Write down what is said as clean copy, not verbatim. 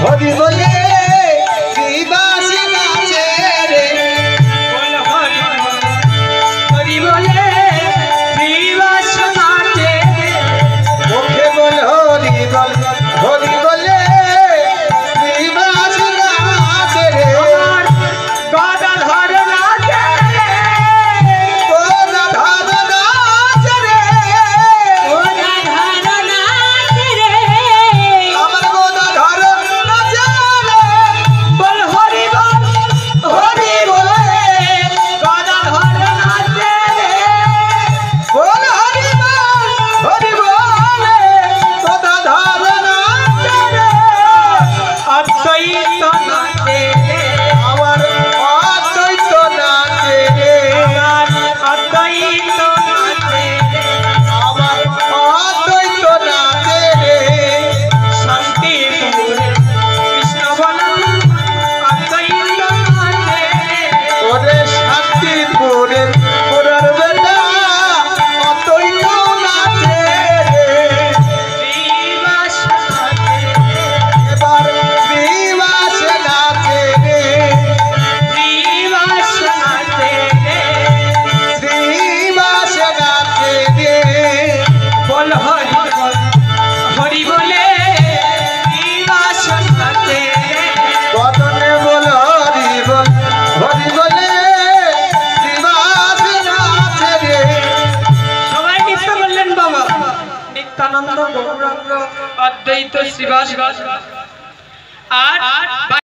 হরি বলে শ্রীবাস নাচে রে হরি বলে শ্রীবাস নাচে মুখে বল হরি বল হরি বলে শ্রীবাস নাচে রে গদাধর নাচে গদাধর নাচে রে গদাধর নাচে রে আমার গদাধর নিত্যানন্দ গৌরাঙ্গ অদ্বৈত শ্রীবাস আর